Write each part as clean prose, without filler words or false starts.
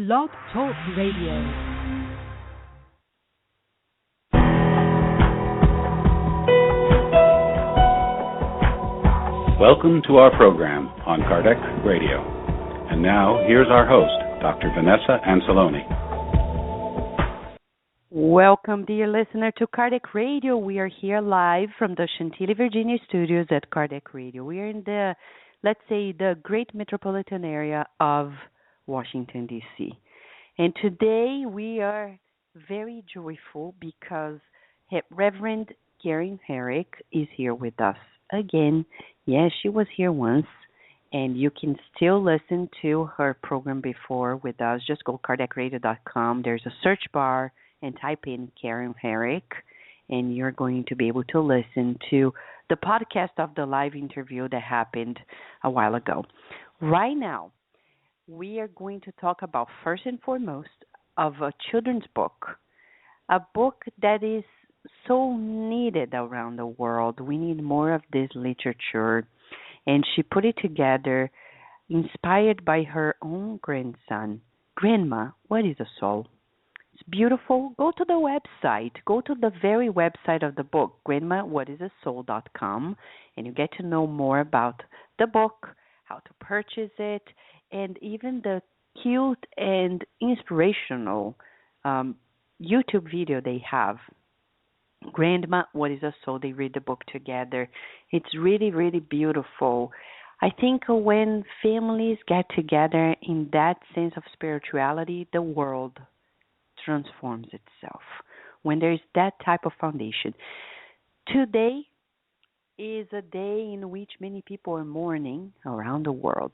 Blog Talk Radio. Welcome to our program on Kardec Radio. And now, here's our host, Dr. Vanessa Anceloni. Welcome, dear listener, to Kardec Radio. We are here live from the Chantilly, Virginia studios at Kardec Radio. We are in the, let's say, the great metropolitan area of Washington, D.C. And today we are very joyful because Reverend Karen Herrick is here with us again. Yes, she was here once, and you can still listen to her program before with us. Just go kardecradio.com. There's a search bar and type in Karen Herrick, and you're going to be able to listen to the podcast of the live interview that happened a while ago. Right now, we are going to talk about, first and foremost, of a children's book, a book that is so needed around the world. We need more of this literature, and she put it together inspired by her own grandson. Grandma, what is a soul? It's beautiful. Go to the website. Go to the very website of the book, grandmawhatisasoul.com, and you get to know more about the book, how to purchase it, and even the cute and inspirational YouTube video they have. Grandma, What is a Soul? They read the book together. It's really, really beautiful. I think when families get together in that sense of spirituality, the world transforms itself. When there is that type of foundation. Today is a day in which many people are mourning around the world.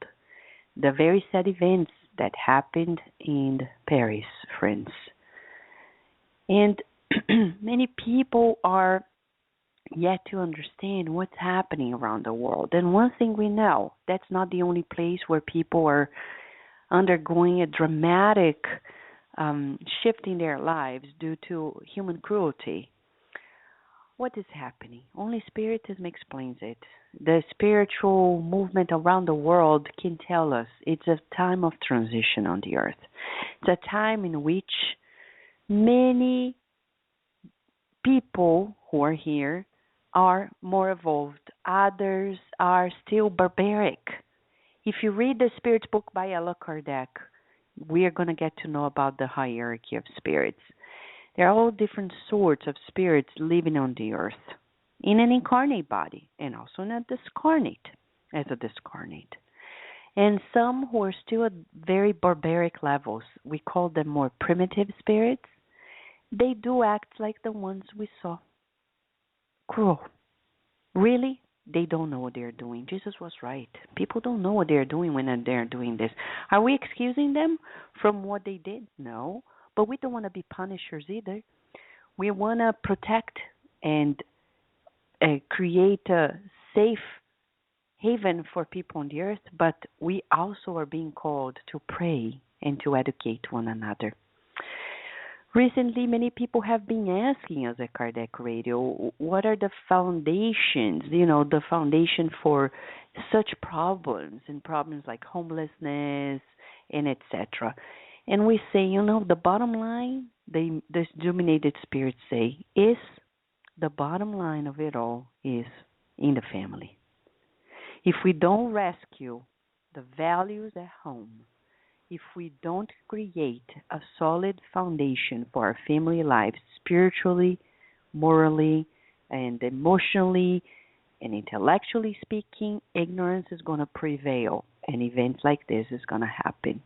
The very sad events that happened in Paris, France. And many people are yet to understand what's happening around the world. And one thing we know, that's not the only place where people are undergoing a dramatic shift in their lives due to human cruelty. What is happening? Only Spiritism explains it. The spiritual movement around the world can tell us it's a time of transition on the earth. It's a time in which many people who are here are more evolved. Others are still barbaric. If you read the Spirits book by Allan Kardec, we are going to get to know about the hierarchy of spirits. There are all different sorts of spirits living on the earth in an incarnate body and also in a discarnate, as a discarnate. And some who are still at very barbaric levels, we call them more primitive spirits. They do act like the ones we saw. Cruel. Really? They don't know what they're doing. Jesus was right. People don't know what they're doing when they're doing this. Are we excusing them from what they did? No. But we don't want to be punishers either. We want to protect and create a safe haven for people on the earth, but we also are being called to pray and to educate one another. Recently, many people have been asking us at Kardec Radio, what are the foundations, the foundation for such problems, and problems like homelessness and etc. And we say, the bottom line, the illuminated spirits say, is the bottom line of it all is in the family. If we don't rescue the values at home, if we don't create a solid foundation for our family lives, spiritually, morally, and emotionally, and intellectually speaking, ignorance is going to prevail, and events like this is going to happen.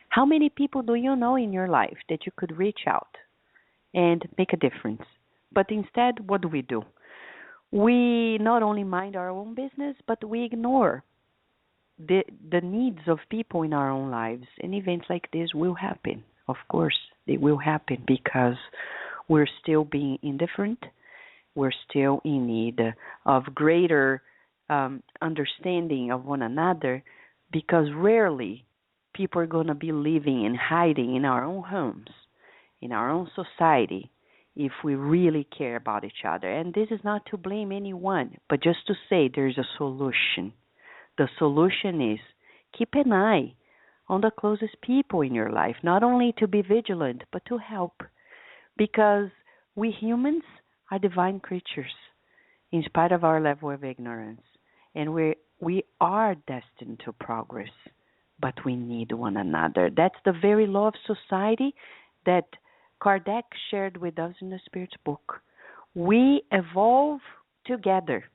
How many people do you know in your life that you could reach out and make a difference? But instead, what do? We not only mind our own business, but we ignore the needs of people in our own lives. And events like this will happen. Of course, they will happen because we're still being indifferent. We're still in need of greater understanding of one another, because rarely people are going to be living and hiding in our own homes, in our own society, if we really care about each other. And this is not to blame anyone, but just to say there's a solution. The solution is keep an eye on the closest people in your life, not only to be vigilant, but to help. Because we humans are divine creatures, in spite of our level of ignorance. And we are destined to progress, but we need one another. That's the very law of society that Kardec shared with us in the Spirit's book. We evolve together.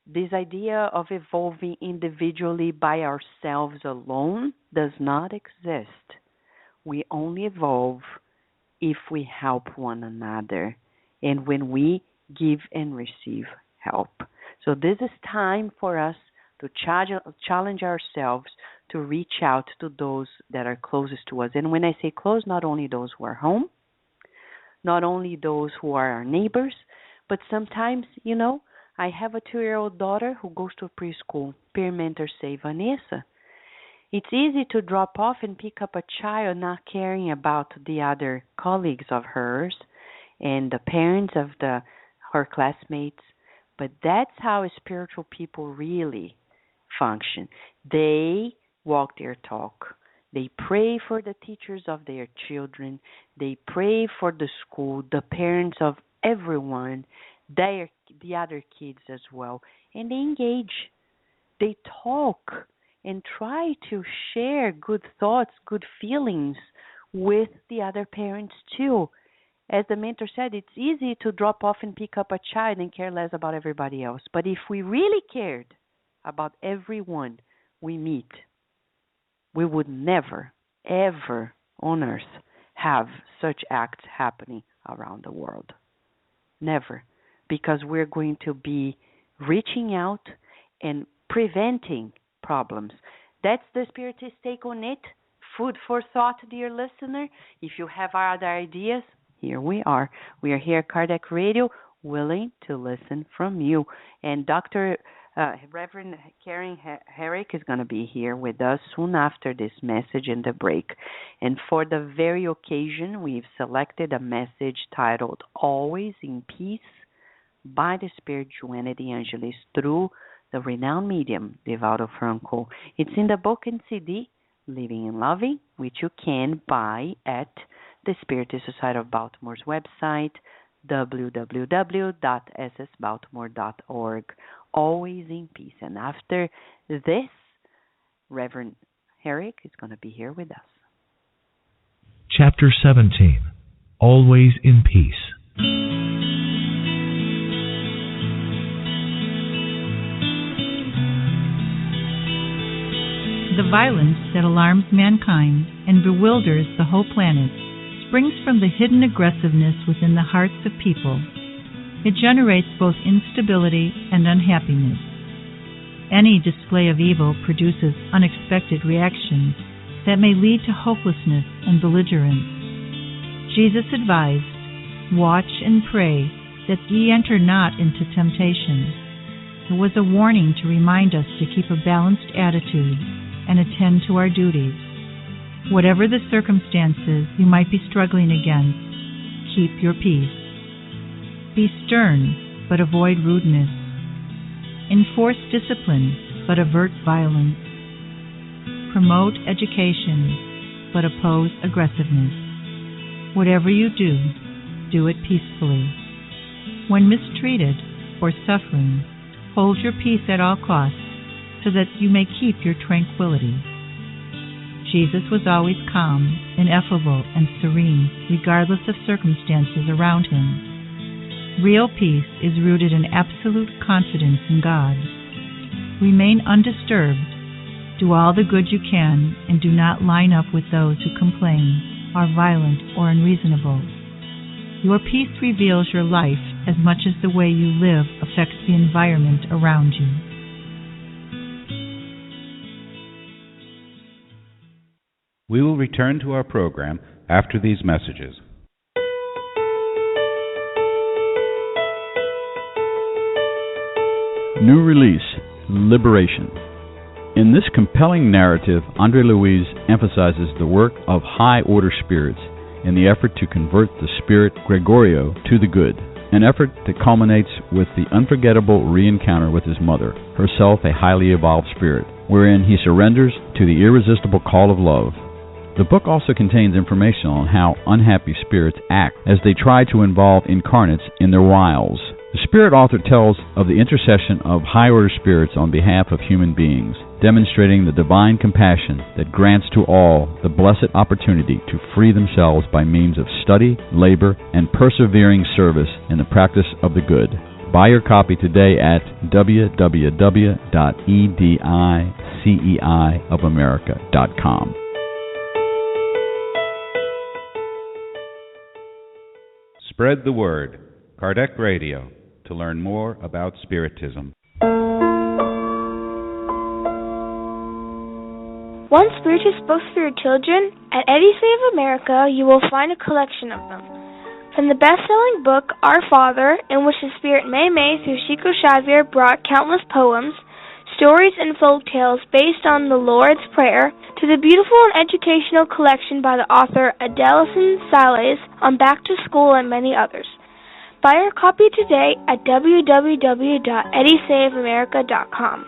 This idea of evolving individually by ourselves alone does not exist. We only evolve if we help one another and when we give and receive help. So this is time for us to challenge ourselves to reach out to those that are closest to us. And when I say close, not only those who are home, not only those who are our neighbors, but sometimes, I have a 2-year-old daughter who goes to a preschool. Peer mentors say, Vanessa, it's easy to drop off and pick up a child not caring about the other colleagues of hers and the parents of her classmates. But that's how spiritual people really function. They walk their talk. They pray for the teachers of their children. They pray for the school, the parents of everyone, the other kids as well. And they engage. They talk and try to share good thoughts, good feelings with the other parents too. As the mentor said, it's easy to drop off and pick up a child and care less about everybody else. But if we really cared about everyone we meet, we would never, ever on earth have such acts happening around the world. Never. Because we're going to be reaching out and preventing problems. That's the Spiritist take on it. Food for thought, dear listener. If you have other ideas, here we are. We are here at Kardec Radio, willing to listen from you. And Reverend Karen Herrick is going to be here with us soon after this message and the break. And for the very occasion, we've selected a message titled Always in Peace by the Spirit Joanna de Angelis through the renowned medium Divaldo Franco. It's in the book and CD, Living and Loving, which you can buy at the Spiritist Society of Baltimore's website, www.ssbaltimore.org. Always in peace. And after this, Reverend Herrick is going to be here with us. Chapter 17, Always in Peace. The violence that alarms mankind and bewilders the whole planet springs from the hidden aggressiveness within the hearts of people. It generates both instability and unhappiness. Any display of evil produces unexpected reactions that may lead to hopelessness and belligerence. Jesus advised, "Watch and pray that ye enter not into temptation." It was a warning to remind us to keep a balanced attitude and attend to our duties. Whatever the circumstances you might be struggling against, keep your peace. Be stern, but avoid rudeness. Enforce discipline, but avert violence. Promote education, but oppose aggressiveness. Whatever you do, do it peacefully. When mistreated or suffering, hold your peace at all costs so that you may keep your tranquility. Jesus was always calm, ineffable, and serene, regardless of circumstances around him. Real peace is rooted in absolute confidence in God. Remain undisturbed, do all the good you can, and do not line up with those who complain, are violent, or unreasonable. Your peace reveals your life as much as the way you live affects the environment around you. We will return to our program after these messages. New release, Liberation. In this compelling narrative, André Louise emphasizes the work of high-order spirits in the effort to convert the spirit Gregorio to the good. an effort that culminates with the unforgettable re-encounter with his mother, herself a highly evolved spirit, wherein he surrenders to the irresistible call of love. The book also contains information on how unhappy spirits act as they try to involve incarnates in their wiles. The spirit author tells of the intercession of high-order spirits on behalf of human beings, demonstrating the divine compassion that grants to all the blessed opportunity to free themselves by means of study, labor, and persevering service in the practice of the good. Buy your copy today at www.ediceiofamerica.com. Spread the word. Kardec Radio, to learn more about Spiritism. Want spiritual books for your children? At Edicei of America, you will find a collection of them. From the best-selling book, Our Father, in which the Spirit Mei through Chico Xavier brought countless poems, stories, and folk tales based on the Lord's Prayer, to the beautiful and educational collection by the author Adelson Sales on Back to School and many others. Buy your copy today at www.ediceiofamerica.com.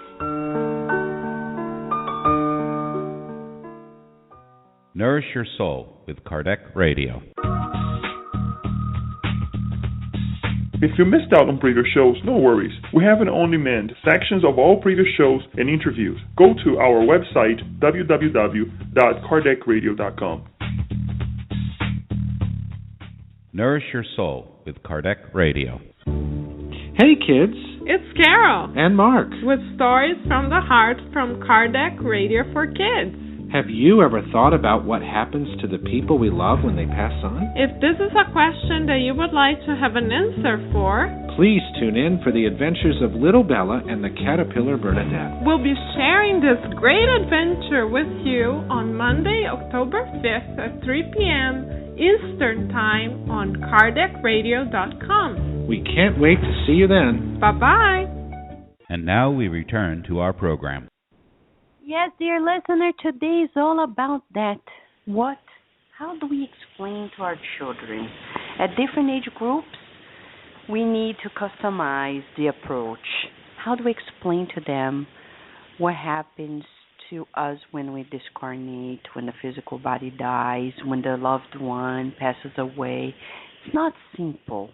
Nourish your soul with Kardec Radio. If you missed out on previous shows, no worries. We have an on-demand sections of all previous shows and interviews. Go to our website, www.kardecradio.com. Nourish your soul with Kardec Radio. Hey kids, it's Carol and Mark with Stories from the Heart from Kardec Radio for Kids. Have you ever thought about what happens to the people we love when they pass on? If this is a question that you would like to have an answer for, please tune in for the adventures of Little Bella and the Caterpillar Bernadette. We'll be sharing this great adventure with you on Monday, October 5th at 3 p.m. Eastern Time on KardecRadio.com. We can't wait to see you then. Bye-bye. And now we return to our program. Yes, dear listener, today is all about that. How do we explain to our children? At different age groups, we need to customize the approach. How do we explain to them what happens to us when we discarnate, when the physical body dies, when the loved one passes away? It's not simple.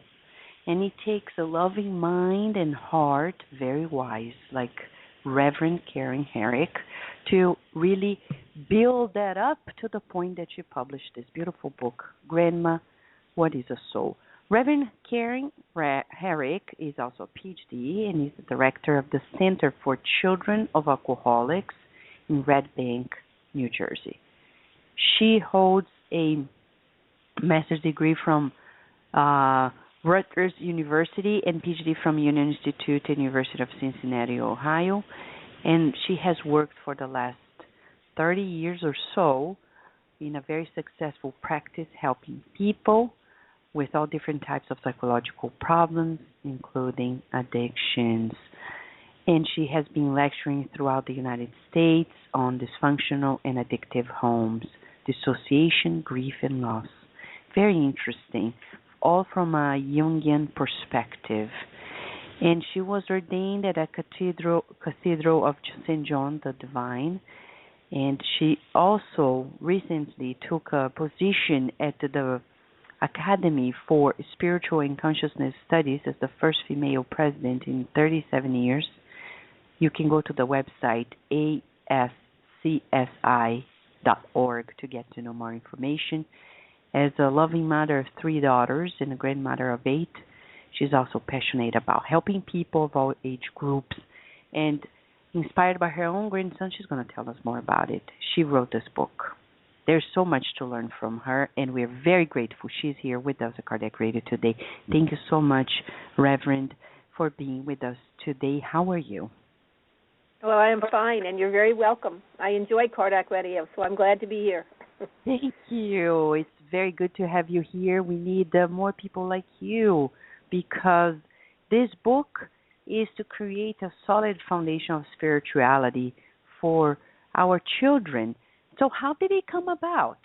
And it takes a loving mind and heart, very wise, like Reverend Karen Herrick, to really build that up to the point that she published this beautiful book, Grandma, What is a Soul? Reverend Karen Herrick is also a PhD and is the director of the Center for Children of Alcoholics in Red Bank, New Jersey. She holds a master's degree from Rutgers University and PhD from Union Institute and University of Cincinnati, Ohio. And she has worked for the last 30 years or so in a very successful practice helping people with all different types of psychological problems, including addictions. And she has been lecturing throughout the United States on dysfunctional and addictive homes, dissociation, grief, and loss. Very interesting, all from a Jungian perspective. And she was ordained at a cathedral of St. John the Divine. And she also recently took a position at the Academy for Spiritual and Consciousness Studies as the first female president in 37 years. You can go to the website ascsi.org to get to know more information. As a loving mother of 3 daughters and a grandmother of 8, she's also passionate about helping people of all age groups. And inspired by her own grandson, she's going to tell us more about it. She wrote this book. There's so much to learn from her, and we're very grateful she's here with us at Kardec Radio today. Thank you so much, Reverend, for being with us today. How are you? Well, I am fine, and you're very welcome. I enjoy Kardec Radio, so I'm glad to be here. Thank you. It's very good to have you here. We need more people like you, because this book is to create a solid foundation of spirituality for our children. So how did it come about?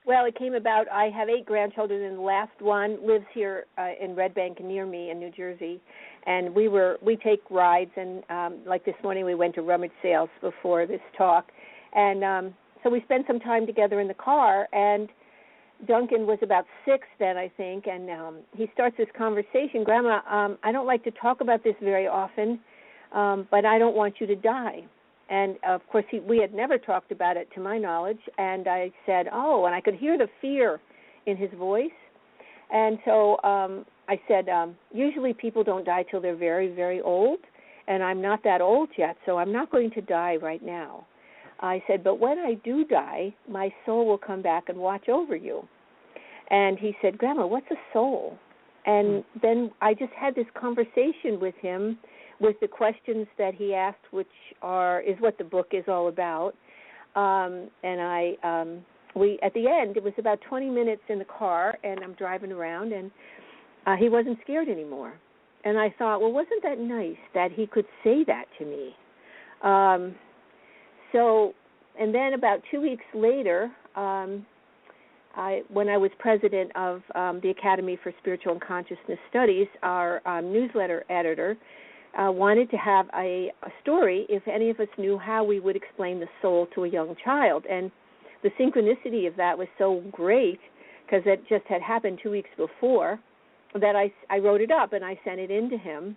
Well, it came about, I have 8 grandchildren, and the last one lives here in Red Bank near me in New Jersey. And we take rides, and like this morning we went to rummage sales before this talk. And so we spent some time together in the car, and Duncan was about 6 then, I think, and he starts this conversation, Grandma, I don't like to talk about this very often, but I don't want you to die. And, of course, we had never talked about it to my knowledge, and I said, oh, and I could hear the fear in his voice. And so I said, usually people don't die till they're very, very old, and I'm not that old yet, so I'm not going to die right now. I said, but when I do die, my soul will come back and watch over you. And he said, Grandma, what's a soul? And then I just had this conversation with him with the questions that he asked, which is what the book is all about. And we at the end, it was about 20 minutes in the car, and I'm driving around, and he wasn't scared anymore. And I thought, well, wasn't that nice that he could say that to me? And then about 2 weeks later, when I was president of the Academy for Spiritual and Consciousness Studies, our newsletter editor wanted to have a story if any of us knew how we would explain the soul to a young child. And the synchronicity of that was so great, because it just had happened 2 weeks before, that I wrote it up and I sent it in to him.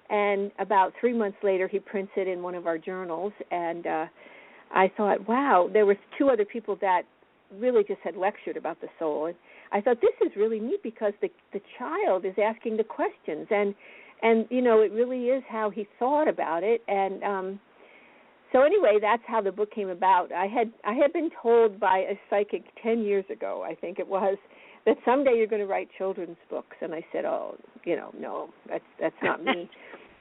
And about 3 months later, he prints it in one of our journals, and I thought, wow, there were 2 other people that really just had lectured about the soul. And I thought, this is really neat, because the child is asking the questions, and you know, it really is how he thought about it. And so anyway, that's how the book came about. I had been told by a psychic 10 years ago, I think it was, that someday you're going to write children's books. And I said, oh, no, that's not me.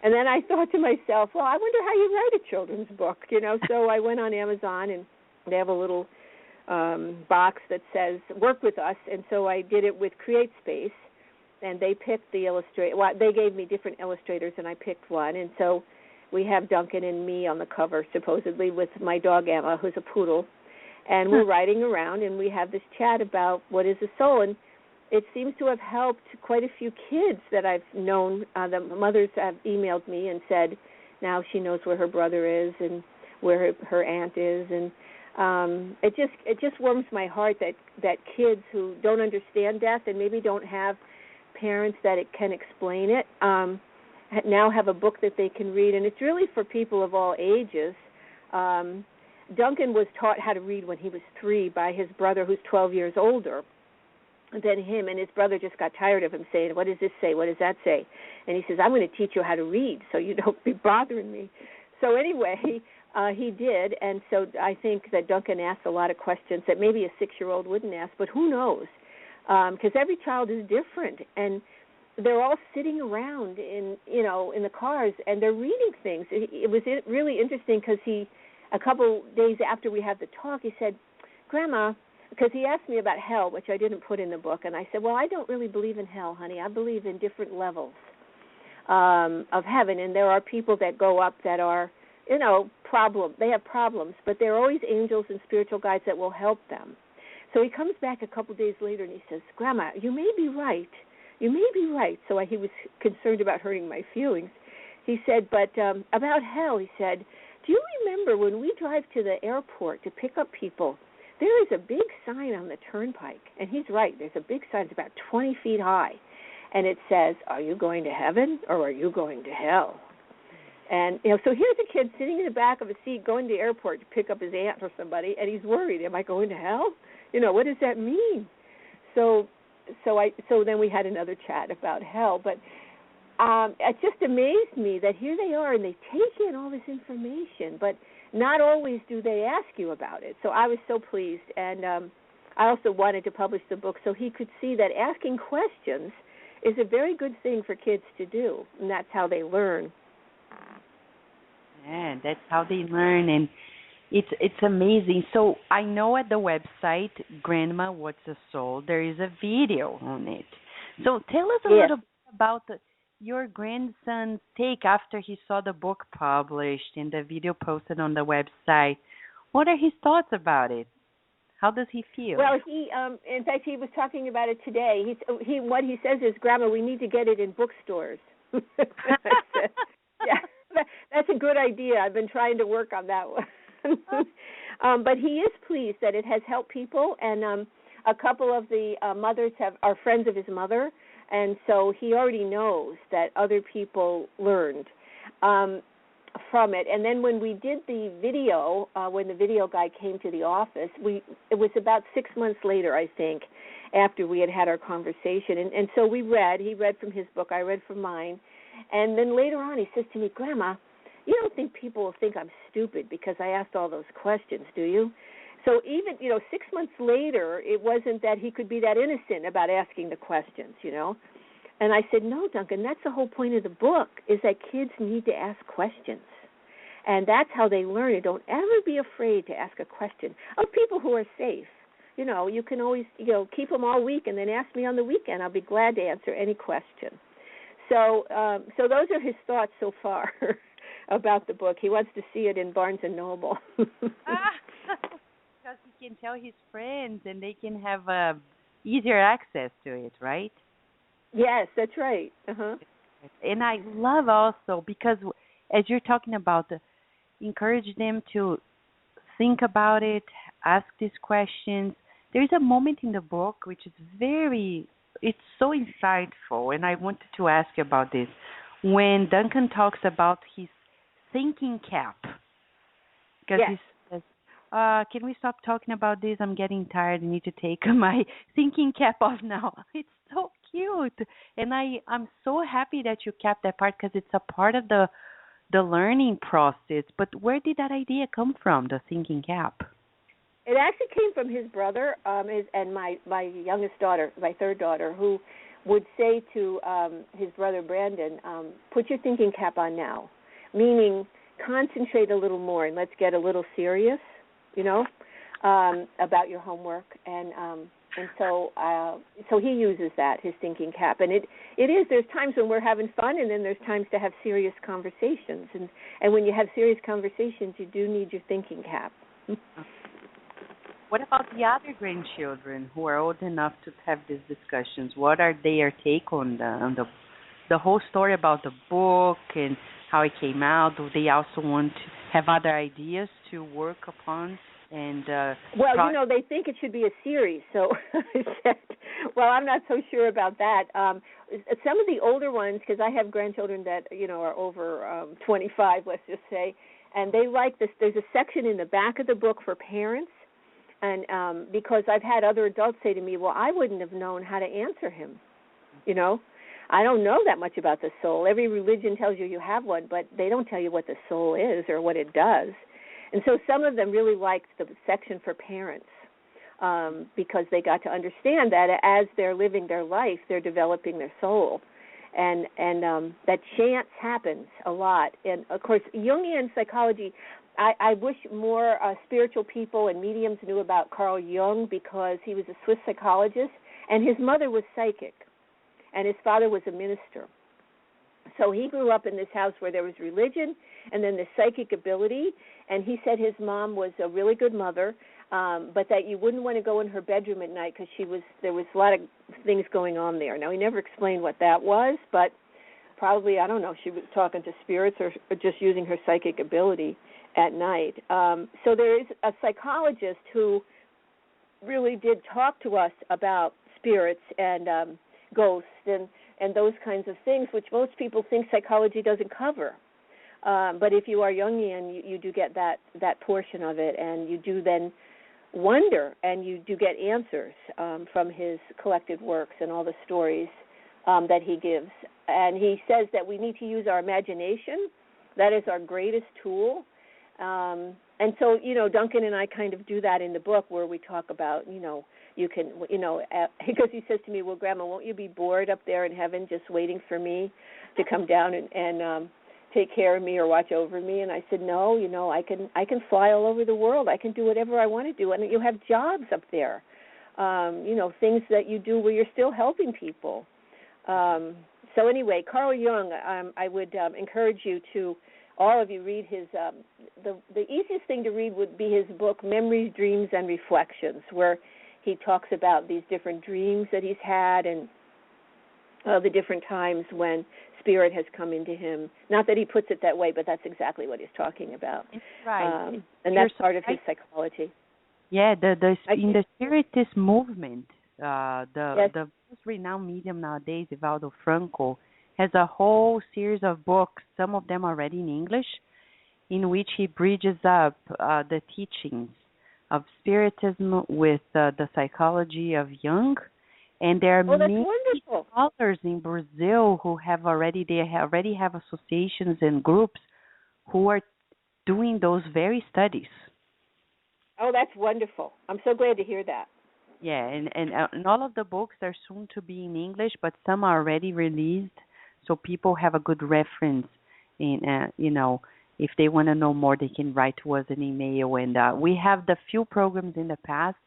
And then I thought to myself, well, I wonder how you write a children's book, So I went on Amazon, and they have a little box that says, work with us. And so I did it with CreateSpace, and they picked the illustrator. Well, they gave me different illustrators, and I picked one. And so we have Duncan and me on the cover, supposedly, with my dog Emma, who's a poodle. And we're riding around, and we have this chat about what is a soul. And it seems to have helped quite a few kids that I've known. The mothers have emailed me and said now she knows where her brother is and where her aunt is. And it just warms my heart that kids who don't understand death and maybe don't have parents that can explain it now have a book that they can read. And it's really for people of all ages. Duncan was taught how to read when he was 3 by his brother, who's 12 years older than him, and his brother just got tired of him saying, what does this say, what does that say? And he says, I'm going to teach you how to read so you don't be bothering me. So anyway, he did, and so I think that Duncan asked a lot of questions that maybe a 6-year-old wouldn't ask, but who knows? Because every child is different, and they're all sitting around in the cars, and they're reading things. It was really interesting, because a couple days after we had the talk, he said, Grandma, because he asked me about hell, which I didn't put in the book, and I said, well, I don't really believe in hell, honey. I believe in different levels of heaven, and there are people that go up that are, they have problems, but there are always angels and spiritual guides that will help them. So he comes back a couple days later, and he says, Grandma, you may be right. You may be right. So he was concerned about hurting my feelings. He said, but about hell, he said, do you remember when we drive to the airport to pick up people, there is a big sign on the turnpike, and he's right, there's a big sign, it's about 20 feet high, and it says, are you going to heaven or are you going to hell? And, so here's a kid sitting in the back of a seat going to the airport to pick up his aunt or somebody, and he's worried, am I going to hell? What does that mean? So then we had another chat about hell, but it just amazed me that here they are, and they take in all this information, but not always do they ask you about it. So I was so pleased, and I also wanted to publish the book so he could see that asking questions is a very good thing for kids to do, and that's how they learn. Yeah, that's how they learn, and it's amazing. So I know at the website, Grandma, What's a Soul, there is a video on it. So tell us a little bit about your grandson's take after he saw the book published and the video posted on the website. What are his thoughts about it? How does he feel? Well, he, in fact, he was talking about it today. What he says is, Grandma, we need to get it in bookstores. Yeah, that's a good idea. I've been trying to work on that one. But he is pleased that it has helped people, and a couple of the mothers are friends of his mother, and so he already knows that other people learned from it. And then when we did the video, when the video guy came to the office, it was about 6 months later, I think, after we had our conversation. And so he read from his book, I read from mine. And then later on he says to me, Grandma, you don't think people will think I'm stupid because I asked all those questions, do you? So even, 6 months later, it wasn't that he could be that innocent about asking the questions, And I said, no, Duncan, that's the whole point of the book, is that kids need to ask questions. And that's how they learn it. Don't ever be afraid to ask a question of people who are safe. You can always, keep them all week and then ask me on the weekend. I'll be glad to answer any question. So those are his thoughts so far about the book. He wants to see it in Barnes & Noble. Because he can tell his friends and they can have easier access to it, right? Yes, that's right. Uh-huh. And I love also, because as you're talking about, encourage them to think about it, ask these questions. There's a moment in the book which is it's so insightful, and I wanted to ask you about this. When Duncan talks about his thinking cap, because he says, can we stop talking about this? I'm getting tired. I need to take my thinking cap off now. It's so cute. And I'm so happy that you kept that part, because it's a part of the learning process. But where did that idea come from, the thinking cap? It actually came from his brother and my youngest daughter, my third daughter, who would say to his brother Brandon, put your thinking cap on now, meaning concentrate a little more and let's get a little serious, about your homework. And so he uses that, his thinking cap. And it is, there's times when we're having fun, and then there's times to have serious conversations. And when you have serious conversations, you do need your thinking cap. What about the other grandchildren who are old enough to have these discussions? What are their take on the whole story about the book and how it came out? Do they also want to have other ideas to work upon? And they think it should be a series. So I said, well, I'm not so sure about that. Some of the older ones, because I have grandchildren that are over 25, let's just say, and they like this. There's a section in the back of the book for parents. And because I've had other adults say to me, well, I wouldn't have known how to answer him. I don't know that much about the soul. Every religion tells you have one, but they don't tell you what the soul is or what it does. And so some of them really liked the section for parents because they got to understand that as they're living their life, they're developing their soul. And that chance happens a lot. And, of course, Jungian psychology, I wish more spiritual people and mediums knew about Carl Jung, because he was a Swiss psychologist, and his mother was psychic, and his father was a minister. So he grew up in this house where there was religion and then the psychic ability, and he said his mom was a really good mother, but that you wouldn't want to go in her bedroom at night because there was a lot of things going on there. Now, he never explained what that was, but probably, I don't know, she was talking to spirits or just using her psychic ability at night. So there is a psychologist who really did talk to us about spirits and ghosts and those kinds of things, which most people think psychology doesn't cover. But if you are Jungian, you do get that portion of it, and you do then wonder, and you do get answers from his collected works and all the stories that he gives. And he says that we need to use our imagination. That is our greatest tool. And so, Duncan and I kind of do that in the book, where we talk about, you can, because he says to me, well, Grandma, won't you be bored up there in heaven just waiting for me to come down and take care of me or watch over me? And I said, no, I can fly all over the world. I can do whatever I want to do. And you have jobs up there, things that you do where you're still helping people. So anyway, Carl Jung, I would encourage you to all of you read his. The easiest thing to read would be his book, Memories, Dreams, and Reflections, where he talks about these different dreams that he's had and the different times when spirit has come into him. Not that he puts it that way, but that's exactly what he's talking about. Right. And that's part of his psychology. Yeah, in the Spiritist movement, the most renowned medium nowadays, Evaldo Franco, has a whole series of books, some of them already in English, in which he bridges up the teachings of Spiritism with the psychology of Jung. And there are many scholars in Brazil who have already have associations and groups who are doing those very studies. Oh, that's wonderful. I'm so glad to hear that. Yeah, and all of the books are soon to be in English, but some are already released, so people have a good reference. In if they want to know more, they can write to us an email. And we have the few programs in the past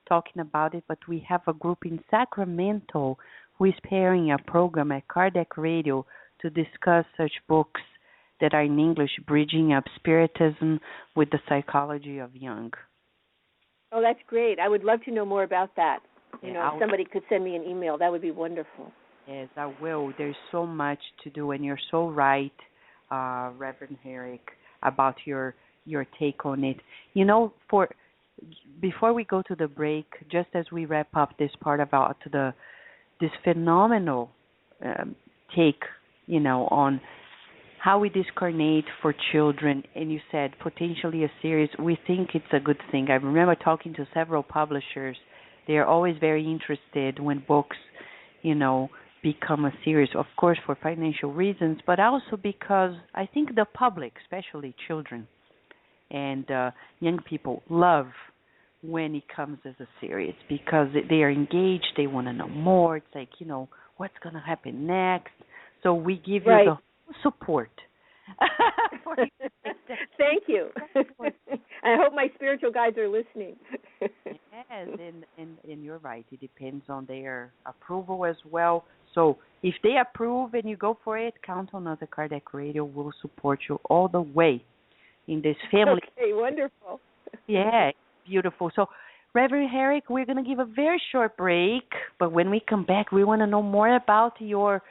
talking about it, but we have a group in Sacramento who is pairing a program at Kardec Radio to discuss such books that are in English, bridging up Spiritism with the psychology of Jung. Oh, that's great. I would love to know more about that. If somebody could send me an email, that would be wonderful. Yes, I will. There's so much to do, and you're so right, Reverend Herrick, about your take on it. Before we go to the break, just as we wrap up this part about this phenomenal take, on how we discarnate for children, and you said potentially a series, we think it's a good thing. I remember talking to several publishers. They are always very interested when books, become a series, of course, for financial reasons, but also because I think the public, especially children and young people, love when it comes as a series because they are engaged, they want to know more. It's like, what's going to happen next? So we give you the support. Thank you. I hope my spiritual guides are listening. Yes, and you're right. It depends on their approval as well. So if they approve and you go for it, count on us at Kardec Radio. We'll support you all the way in this family. Okay, wonderful. Yeah, beautiful. So, Reverend Herrick, we're going to give a very short break, but when we come back, we want to know more about your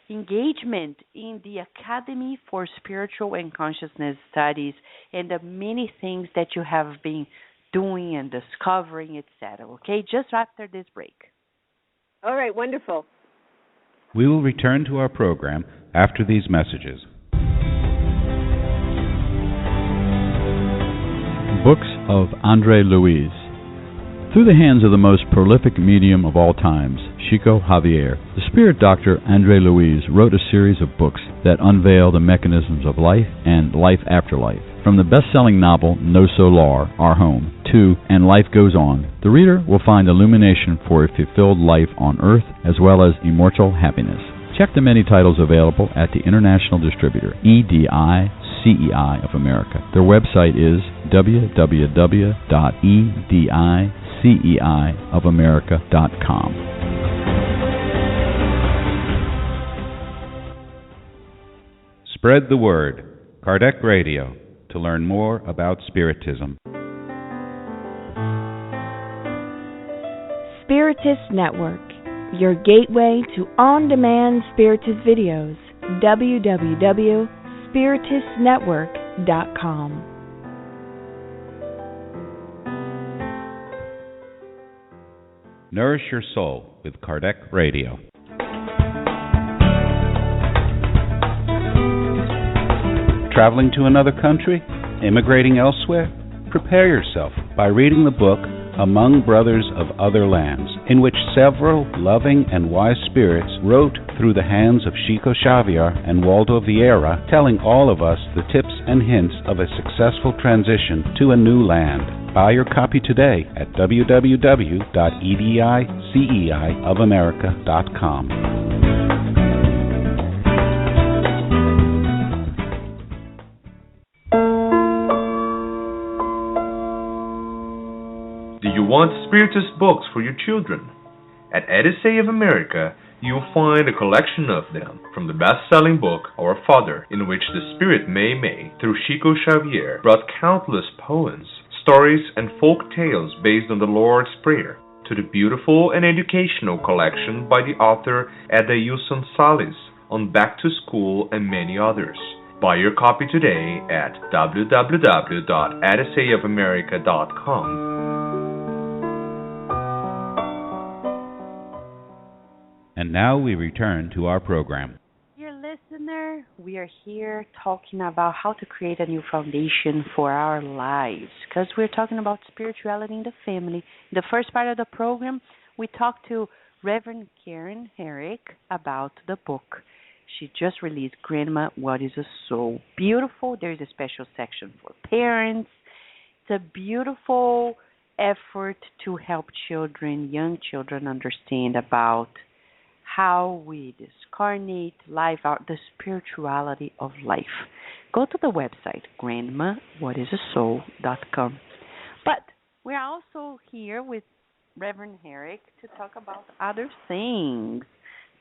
engagement in the Academy for Spiritual and Consciousness Studies and the many things that you have been doing and discovering, etc. Okay, just after this break. All right, wonderful. We will return to our program after these messages. Books of André Louis. Through the hands of the most prolific medium of all times, Chico Javier, the spirit doctor André Louis wrote a series of books that unveil the mechanisms of life and life after life. From the best-selling novel No Solar, Our Home, to And Life Goes On, the reader will find illumination for a fulfilled life on Earth as well as immortal happiness. Check the many titles available at the international distributor, EDI CEI of America. Their website is www.ediceiofamerica.com. Spread the word. Kardec Radio, to learn more about Spiritism. Spiritist Network, your gateway to on-demand Spiritist videos. www.spiritistnetwork.com. Nourish your soul with Kardec Radio. Traveling to another country? Immigrating elsewhere? Prepare yourself by reading the book Among Brothers of Other Lands, in which several loving and wise spirits wrote through the hands of Chico Xavier and Waldo Vieira, telling all of us the tips and hints of a successful transition to a new land. Buy your copy today at www.ediceiofamerica.com. Do you want Spiritist books for your children? At Edicei of America, You'll find a collection of them from the best-selling book Our Father, in which the Spirit Mei Mei, through Chico Xavier, brought countless poems, stories, and folk tales based on the Lord's Prayer, to the beautiful and educational collection by the author Eda Yuson Salis on Back to School and many others. Buy your copy today at www.edisayofamerica.com. And now we return to our program. Dear listener, we are here talking about how to create a new foundation for our lives, because we're talking about spirituality in the family. In the first part of the program, we talked to Reverend Karen Herrick about the book. She just released Grandma, What is a Soul? Beautiful. There's a special section for parents. It's a beautiful effort to help children, young children, understand about how we discarnate life out, the spirituality of life. Go to the website, grandmawhatisasoul.com. But we're also here with Reverend Herrick to talk about other things.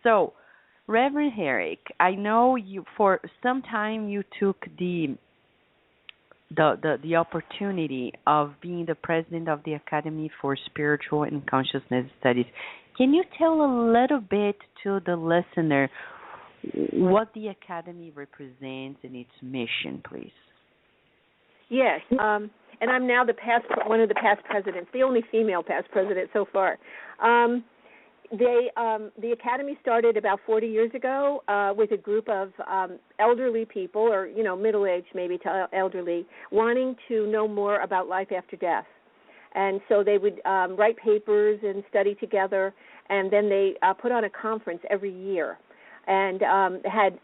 So, Reverend Herrick, I know you for some time you took the opportunity of being the president of the Academy for Spiritual and Consciousness Studies. Can you tell a little bit to the listener what the Academy represents and its mission, please? Yes, and I'm now one of the past presidents, the only female past president so far. The Academy started about 40 years ago with a group of elderly people, or middle-aged maybe to elderly, wanting to know more about life after death. And so they would write papers and study together, and then they put on a conference every year, and had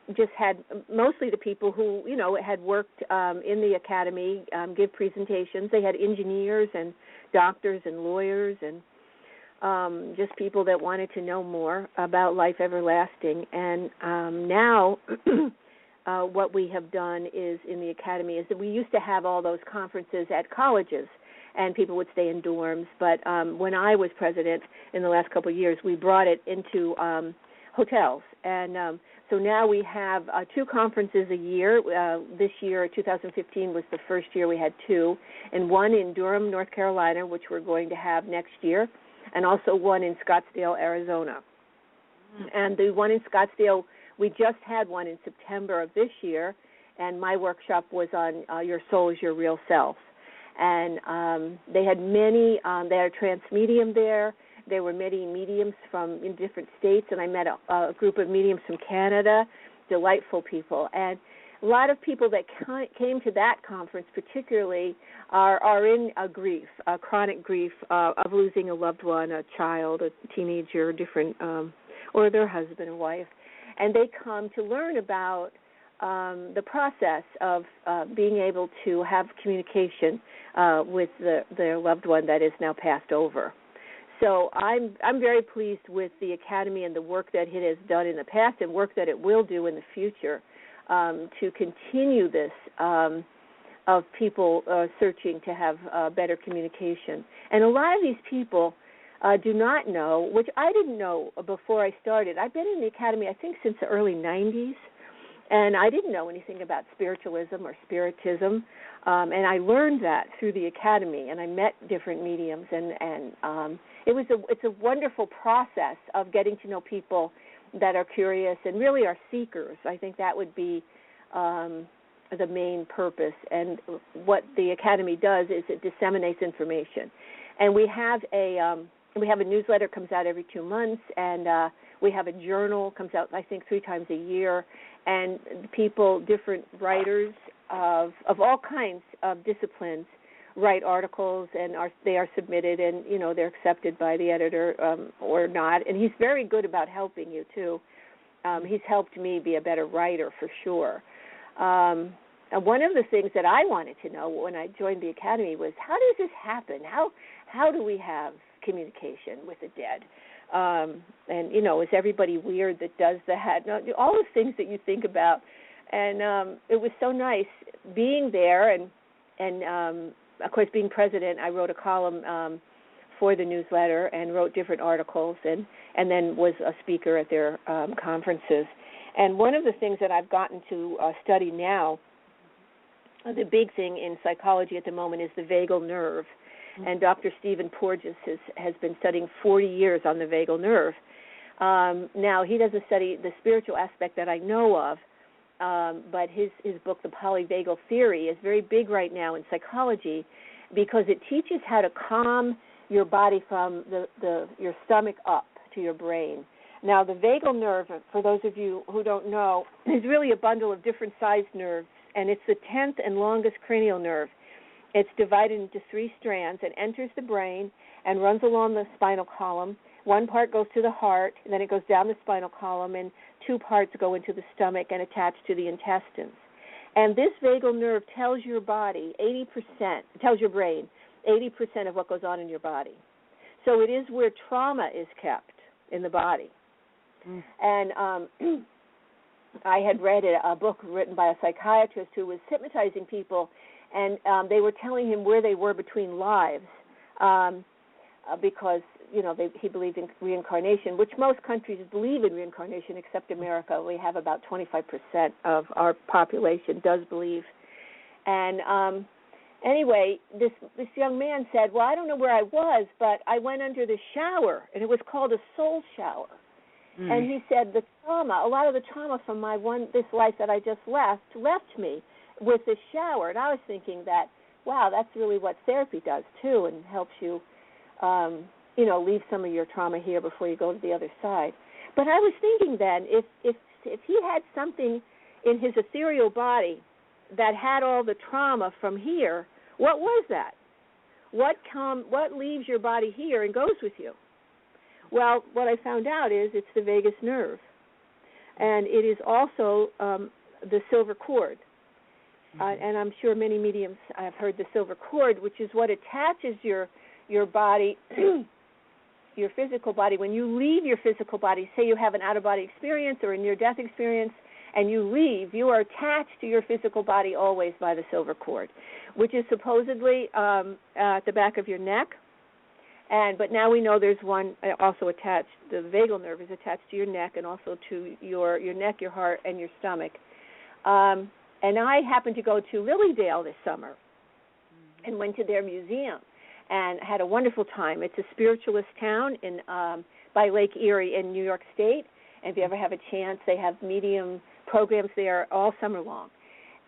mostly the people who had worked in the Academy give presentations. They had engineers and doctors and lawyers and just people that wanted to know more about life everlasting. And now what we have done is in the Academy is that we used to have all those conferences at colleges, and people would stay in dorms. But when I was president in the last couple of years, we brought it into hotels. And so now we have 2 conferences a year. This year, 2015, was the first year we had 2, and one in Durham, North Carolina, which we're going to have next year, and also one in Scottsdale, Arizona. And the one in Scottsdale, we just had one in September of this year, and my workshop was on Your Soul is Your Real Self. And they had they had a trance medium there. There were many mediums from in different states, and I met a group of mediums from Canada, delightful people. And a lot of people that came to that conference particularly are in a chronic grief of losing a loved one, a child, a teenager, or their husband or wife. And they come to learn about the process of being able to have communication with their loved one that is now passed over. So I'm very pleased with the Academy and the work that it has done in the past and work that it will do in the future to continue this of people searching to have better communication. And a lot of these people do not know, which I didn't know before I started. I've been in the Academy, I think, since the early 90s, and I didn't know anything about spiritualism or spiritism, and I learned that through the Academy, and I met different mediums, and it's a wonderful process of getting to know people that are curious and really are seekers. I think that would be the main purpose. And what the Academy does is it disseminates information. And we have a newsletter comes out every 2 months, and we have a journal comes out I think 3 times a year. And people, different writers of all kinds of disciplines, write articles, and they are submitted, and they're accepted by the editor or not. And he's very good about helping you too. He's helped me be a better writer for sure. One of the things that I wanted to know when I joined the Academy was, how does this happen? How do we have communication with the dead? And is everybody weird that does that? All the things that you think about. And it was so nice being there, and of course being president, I wrote a column for the newsletter and wrote different articles and then was a speaker at their conferences. And one of the things that I've gotten to study now, the big thing in psychology at the moment is the vagal nerve. And Dr. Stephen Porges has been studying 40 years on the vagal nerve. Now, he doesn't study the spiritual aspect that I know of, but his book, The Polyvagal Theory, is very big right now in psychology because it teaches how to calm your body from your stomach up to your brain. Now, the vagal nerve, for those of you who don't know, is really a bundle of different sized nerves, and it's the 10th and longest cranial nerve. It's divided into 3 strands and enters the brain and runs along the spinal column. One part goes to the heart, and then it goes down the spinal column, and 2 parts go into the stomach and attach to the intestines. And this vagal nerve tells your body 80%, tells your brain 80% of what goes on in your body. So it is where trauma is kept in the body. And I had read a book written by a psychiatrist who was hypnotizing people, and they were telling him where they were between lives because, he believed in reincarnation, which most countries believe in reincarnation except America. We have about 25% of our population does believe. And anyway, this young man said, well, I don't know where I was, but I went under the shower, and it was called a soul shower. And he said a lot of the trauma from this life that I just left me with this shower. And I was thinking that, wow, that's really what therapy does too, and helps you, leave some of your trauma here before you go to the other side. But I was thinking then, if he had something in his ethereal body that had all the trauma from here, what was that? What leaves your body here and goes with you? Well, what I found out is it's the vagus nerve, and it is also the silver cord. And I'm sure many mediums have heard the silver cord, which is what attaches your body, your physical body. When you leave your physical body, say you have an out-of-body experience or a near-death experience, and you leave, you are attached to your physical body always by the silver cord, which is supposedly at the back of your neck. But now we know there's one also attached. The vagal nerve is attached to your neck and also to your neck, your heart, and your stomach. And I happened to go to Lilydale this summer and went to their museum and had a wonderful time. It's a spiritualist town by Lake Erie in New York State. And if you ever have a chance, they have medium programs there all summer long.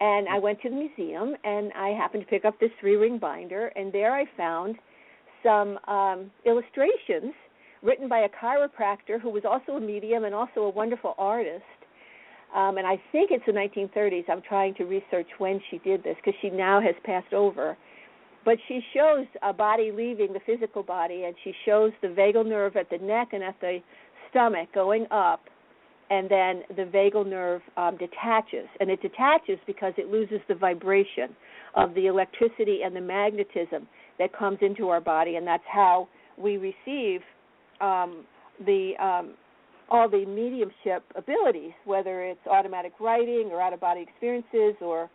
And I went to the museum, and I happened to pick up this 3-ring binder, and there I found some illustrations written by a chiropractor who was also a medium and also a wonderful artist. And I think it's the 1930s. I'm trying to research when she did this because she now has passed over. But she shows a body leaving the physical body, and she shows the vagal nerve at the neck and at the stomach going up, and then the vagal nerve detaches. And it detaches because it loses the vibration of the electricity and the magnetism that comes into our body, and that's how we receive all the mediumship abilities, whether it's automatic writing or out-of-body experiences or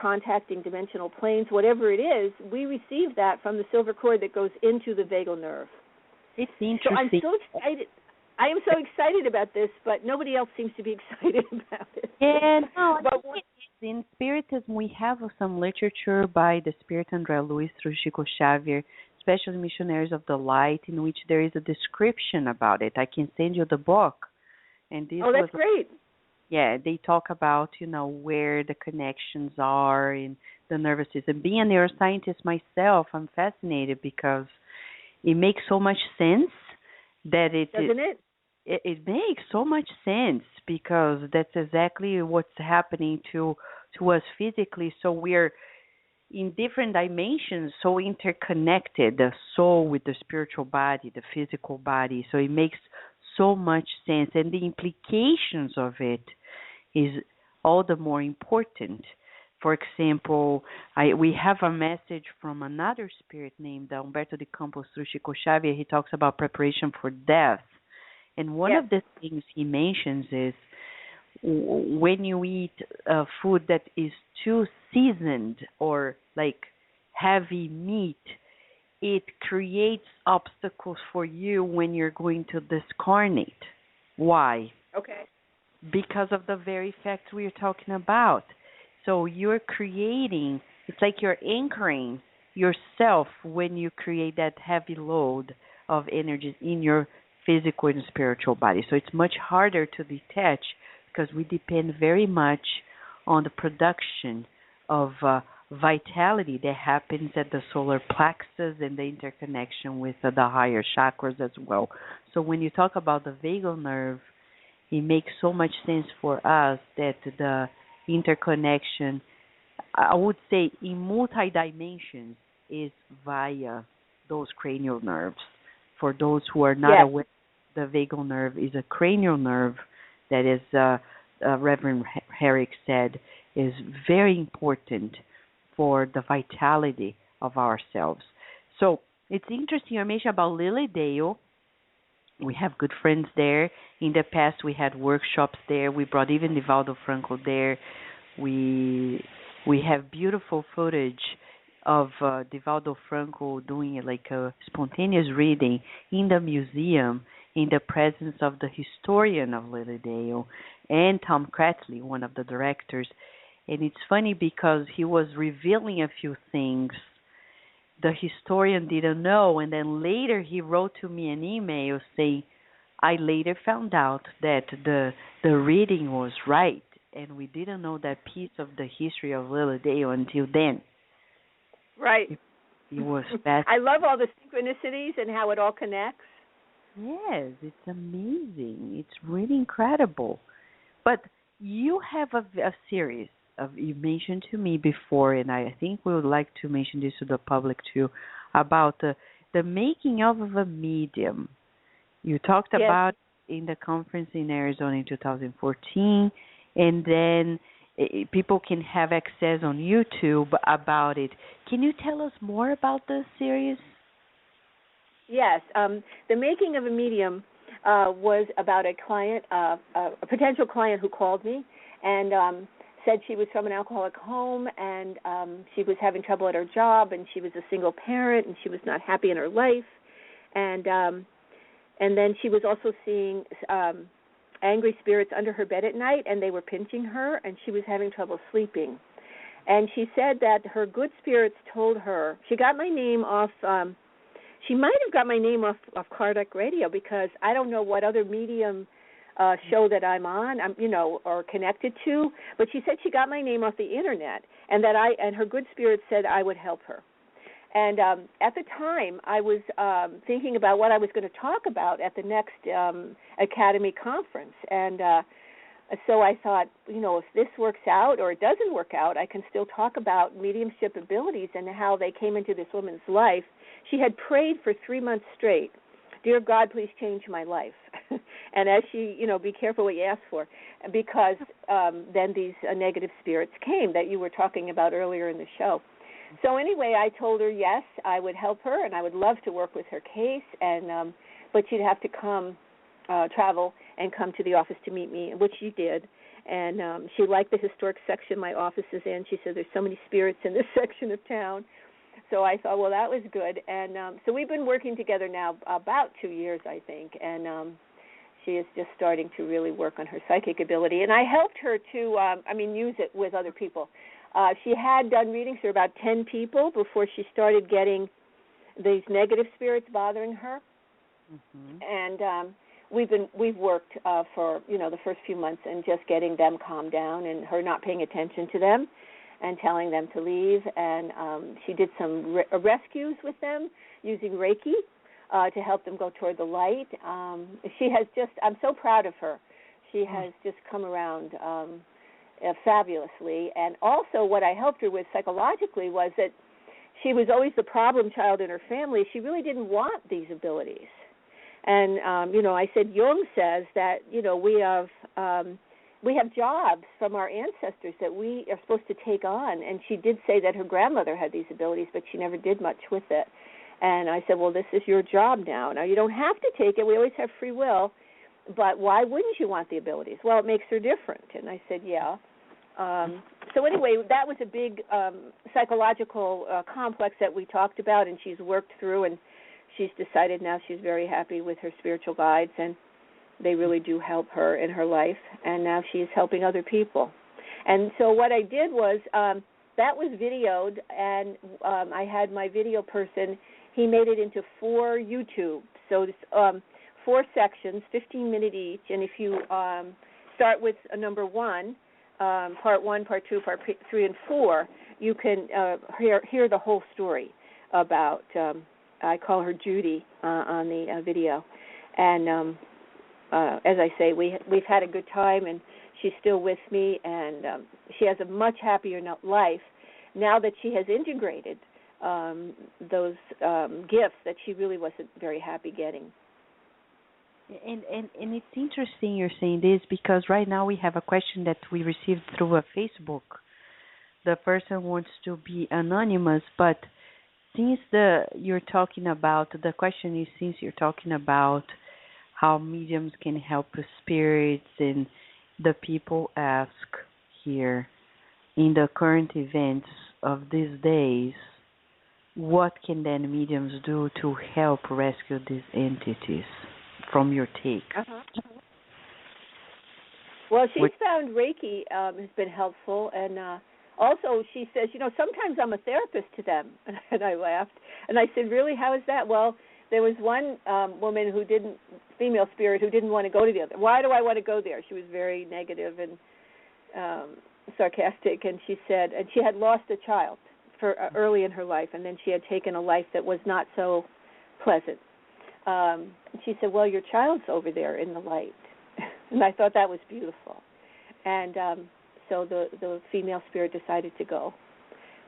contacting dimensional planes, whatever it is, we receive that from the silver cord that goes into the vagal nerve. It's interesting. So I'm so excited. I am so excited about this, but nobody else seems to be excited about it. And in Spiritism, we have some literature by the Spirit André Luiz through Chico Xavier, especially Missionaries of the Light, in which there is a description about it. I can send you the book. And this that's great. Yeah, they talk about, where the connections are in the nervous system. Being a neuroscientist myself, I'm fascinated because it makes so much sense that Doesn't it? It makes so much sense because that's exactly what's happening to us physically. So we're in different dimensions, so interconnected, the soul with the spiritual body, the physical body. So it makes so much sense, and the implications of it is all the more important. For example, we have a message from another spirit named Humberto de Campos through Chico Xavier. He talks about preparation for death. And one of the things he mentions is when you eat food that is too seasoned or like heavy meat, it creates obstacles for you when you're going to discarnate. Why? Okay. Because of the very fact we're talking about. So you're creating, it's like you're anchoring yourself when you create that heavy load of energy in your physical and spiritual body. So it's much harder to detach because we depend very much on the production of vitality that happens at the solar plexus and the interconnection with the higher chakras as well. So when you talk about the vagal nerve, it makes so much sense for us that the interconnection, I would say in multi-dimensions, is via those cranial nerves. For those who are not aware, the vagal nerve is a cranial nerve that is, Reverend Herrick said, is very important for the vitality of ourselves. So it's interesting you mentioned about Lily Dale. We have good friends there. In the past, we had workshops there. We brought even Divaldo Franco there. We have beautiful footage of Divaldo Franco doing like a spontaneous reading in the museum in the presence of the historian of Lily Dale and Tom Crattley, one of the directors. And it's funny because he was revealing a few things the historian didn't know, and then later he wrote to me an email saying, I later found out that the reading was right, and we didn't know that piece of the history of Lily Dale until then. Right. It was fast. I love all the synchronicities and how it all connects. Yes, it's amazing. It's really incredible. But you have a series of, you mentioned to me before, and I think we would like to mention this to the public too, about the making of a medium. You talked about in the conference in Arizona in 2014, and then people can have access on YouTube about it. Can you tell us more about this series? Yes. The making of a medium was about a client, a potential client who called me and said she was from an alcoholic home and she was having trouble at her job and she was a single parent and she was not happy in her life. And then she was also seeing angry spirits under her bed at night, and they were pinching her, and she was having trouble sleeping. And she said that her good spirits told her, she got my name off, she might have got my name off Kardec Radio, because I don't know what other medium show that I'm on, or connected to, but she said she got my name off the internet, and and her good spirits said I would help her. And at the time, I was thinking about what I was going to talk about at the next Academy conference. And so I thought, if this works out or it doesn't work out, I can still talk about mediumship abilities and how they came into this woman's life. She had prayed for 3 months straight, "Dear God, please change my life." And as she, be careful what you ask for, because then these negative spirits came that you were talking about earlier in the show. So anyway, I told her, yes, I would help her, and I would love to work with her case, and but she'd have to travel and come to the office to meet me, which she did. And she liked the historic section my office is in. She said, there's so many spirits in this section of town. So I thought, well, that was good. And so we've been working together now about 2 years, I think, and she is just starting to really work on her psychic ability. And I helped her to, use it with other people. She had done readings for about 10 people before she started getting these negative spirits bothering her. Mm-hmm. And we've worked for the first few months and just getting them calmed down and her not paying attention to them and telling them to leave. And she did some rescues with them using Reiki to help them go toward the light. She has I'm so proud of her. She has just come around fabulously. And also what I helped her with psychologically was that she was always the problem child in her family. She really didn't want these abilities. And, I said, Jung says that, we have jobs from our ancestors that we are supposed to take on. And she did say that her grandmother had these abilities, but she never did much with it. And I said, well, this is your job now. Now, you don't have to take it. We always have free will. But why wouldn't you want the abilities? Well, it makes her different. And I said, yeah. So anyway, that was a big psychological complex that we talked about, and she's worked through, and she's decided now she's very happy with her spiritual guides, and they really do help her in her life, and now she's helping other people. And so what I did was, that was videoed, and I had my video person, he made it into 4 YouTube. So this, 4 sections, 15 minutes each, and if you start with number 1, part 1, part 2, part 3, and 4, you can hear the whole story about, I call her Judy on the video. And as I say, we've had a good time, and she's still with me, and she has a much happier life now that she has integrated those gifts that she really wasn't very happy getting. And it's interesting you're saying this, because right now we have a question that we received through a Facebook. The person wants to be anonymous, but since you're talking about, the question is, since you're talking about how mediums can help with spirits, and the people ask here, in the current events of these days, what can then mediums do to help rescue these entities, from your take? Well, she's found Reiki has been helpful, and also she says, sometimes I'm a therapist to them. And I laughed, and I said, really, how is that? Well, there was one woman female spirit, who didn't want to go to the other. Why do I want to go there? She was very negative and sarcastic, and she said, and she had lost a child early in her life, and then she had taken a life that was not so pleasant. She said, well, your child's over there in the light. And I thought that was beautiful. And so the female spirit decided to go.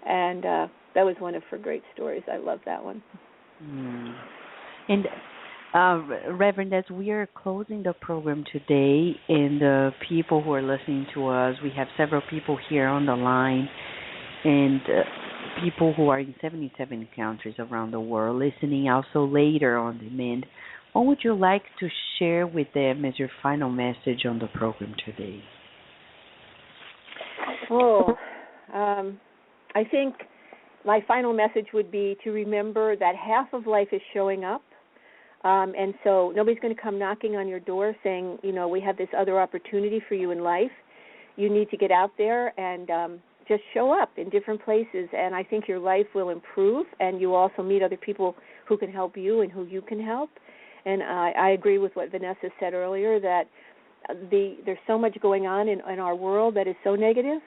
And that was one of her great stories. I love that one. And Reverend, as we are closing the program today, and the people who are listening to us, we have several people here on the line, and people who are in 77 countries around the world listening also later on demand. What would you like to share with them as your final message on the program today? I think my final message would be to remember that half of life is showing up. And so nobody's going to come knocking on your door saying, we have this other opportunity for you in life. You need to get out there and just show up in different places, and I think your life will improve, and you also meet other people who can help you and who you can help. And I agree with what Vanessa said earlier, that there's so much going on in our world that is so negative,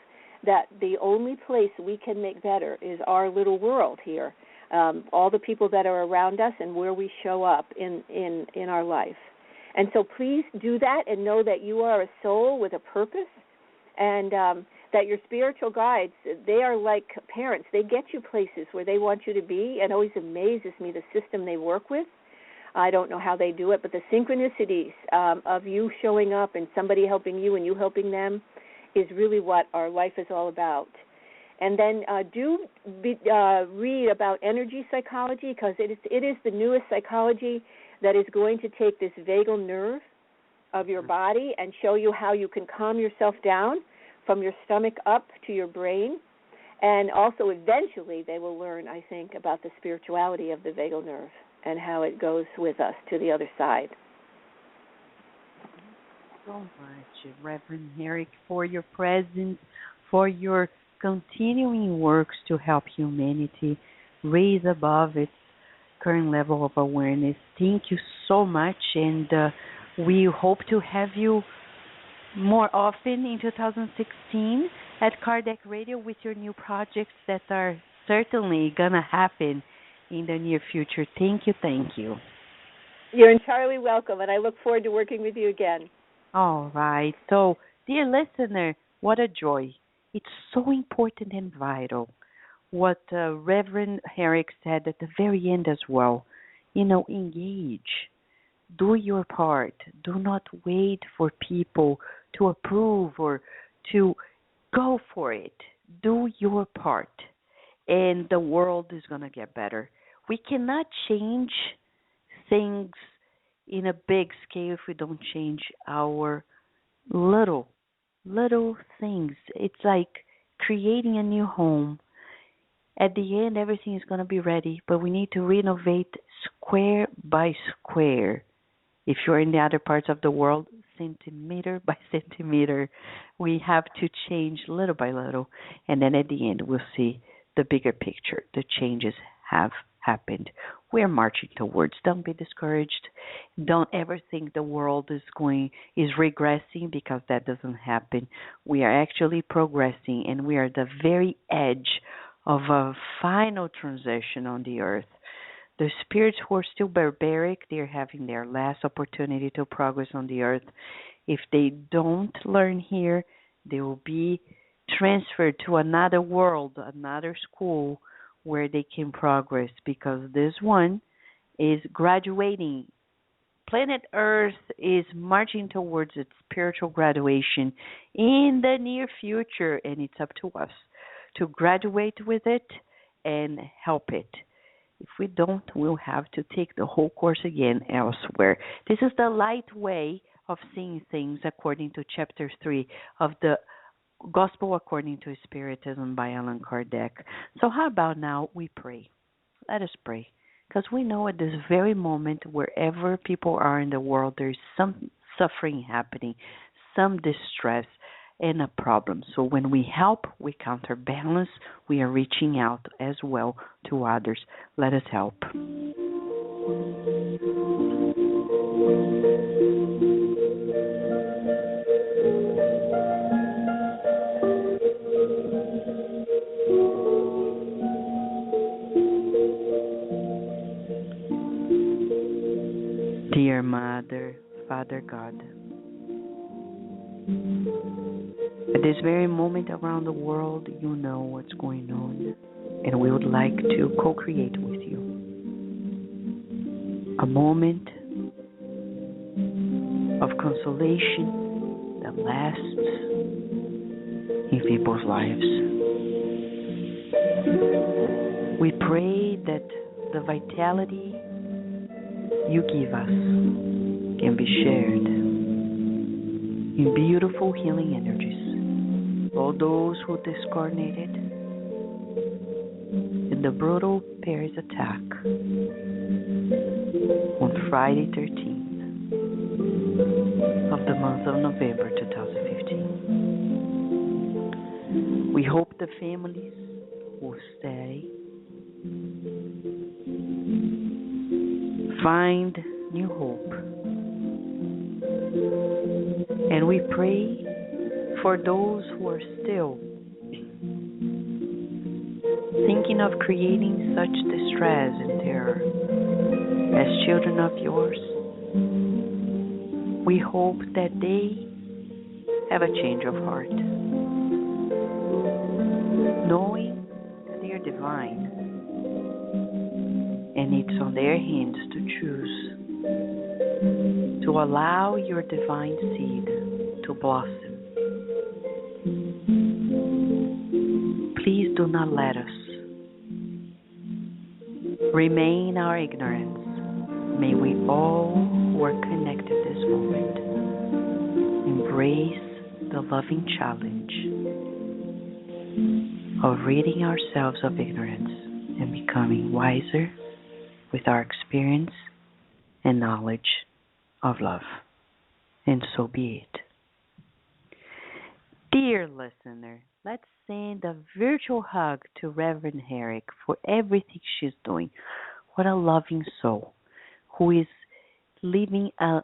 that the only place we can make better is our little world here. All the people that are around us and where we show up in our life. And so please do that, and know that you are a soul with a purpose, and that your spiritual guides, they are like parents. They get you places where they want you to be. It always amazes me, the system they work with. I don't know how they do it, but the synchronicities of you showing up and somebody helping you and you helping them is really what our life is all about. And then read about energy psychology, because it is the newest psychology that is going to take this vagal nerve of your body and show you how you can calm yourself down from your stomach up to your brain. And also eventually they will learn, I think, about the spirituality of the vagal nerve and how it goes with us to the other side. So much, Reverend Herrick, for your presence, for your continuing works to help humanity raise above its current level of awareness. Thank you so much, and we hope to have you more often in 2016 at Kardec Radio with your new projects that are certainly going to happen in the near future. Thank you. You're entirely welcome, and I look forward to working with you again. All right. So, dear listener, what a joy. It's so important and vital what Reverend Herrick said at the very end as well. Engage. Do your part. Do not wait for people to approve or to go for it. Do your part, and the world is going to get better. We cannot change things in a big scale if we don't change our little little things. It's like creating a new home. At the end, everything is going to be ready, but we need to renovate square by square. If you're in the other parts of the world, centimeter by centimeter, we have to change little by little. And then at the end, we'll see the bigger picture. The changes have happened. We're marching towards. Don't be discouraged. Don't ever think the world is regressing, because that doesn't happen. We are actually progressing, and we are at the very edge of a final transition on the earth. The spirits who are still barbaric, they're having their last opportunity to progress on the earth. If they don't learn here, they will be transferred to another world, another school where they can progress, because this one is graduating. Planet Earth is marching towards its spiritual graduation in the near future, and it's up to us to graduate with it and help it. If we don't, we'll have to take the whole course again elsewhere. This is the light way of seeing things according to chapter 3 of the Gospel According to Spiritism by Allan Kardec. So how about now we pray? Let us pray. Because we know at this very moment, wherever people are in the world, there's some suffering happening, some distress, and a problem. So when we help, we counterbalance, we are reaching out as well to others. Let us help. Dear Mother, Father God, at this very moment around the world, you know what's going on, and we would like to co-create with you a moment of consolation that lasts in people's lives. We pray that the vitality you give us can be shared in beautiful healing energies. All those who discarnated in the brutal Paris attack on Friday 13th of the month of November 2015. We hope the families will stay, find new hope, and we pray for those who are still thinking of creating such distress and terror as children of yours. We hope that they have a change of heart, knowing that they are divine, and it's on their hands to choose to allow your divine seed to blossom. Please do not let us remain our ignorance. May we all who are connected this moment embrace the loving challenge of ridding ourselves of ignorance and becoming wiser with our experience and knowledge of love. And so be it. Dear listener, let's send a virtual hug to Reverend Herrick for everything she's doing. What a loving soul who is leaving a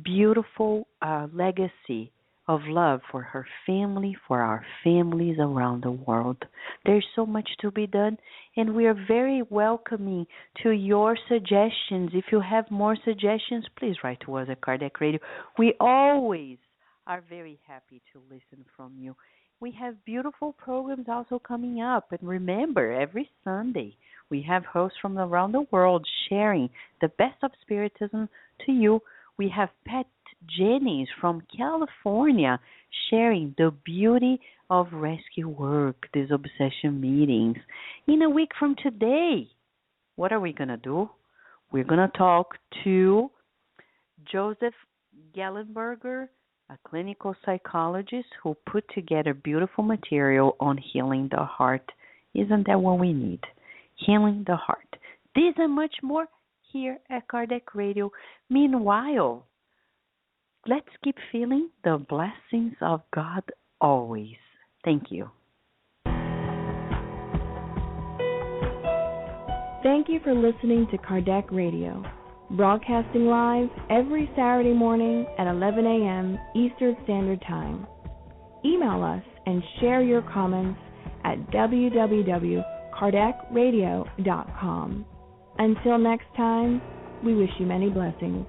beautiful legacy of love for her family, for our families around the world. There's so much to be done, and we are very welcoming to your suggestions. If you have more suggestions, please write to us at Kardec Radio. We always are very happy to listen from you. We have beautiful programs also coming up. And remember, every Sunday we have hosts from around the world sharing the best of Spiritism to you. We have Pat Jennings from California sharing the beauty of rescue work, these obsession meetings. In a week from today, what are we going to do? We're going to talk to Joseph Gallenberger a clinical psychologist who put together beautiful material on healing the heart. Isn't that what we need? Healing the heart. This and much more here at Kardec Radio. Meanwhile, let's keep feeling the blessings of God always. Thank you. Thank you for listening to Kardec Radio, broadcasting live every Saturday morning at 11 a.m. Eastern Standard Time. Email us and share your comments at www.kardecradio.com. Until next time, we wish you many blessings.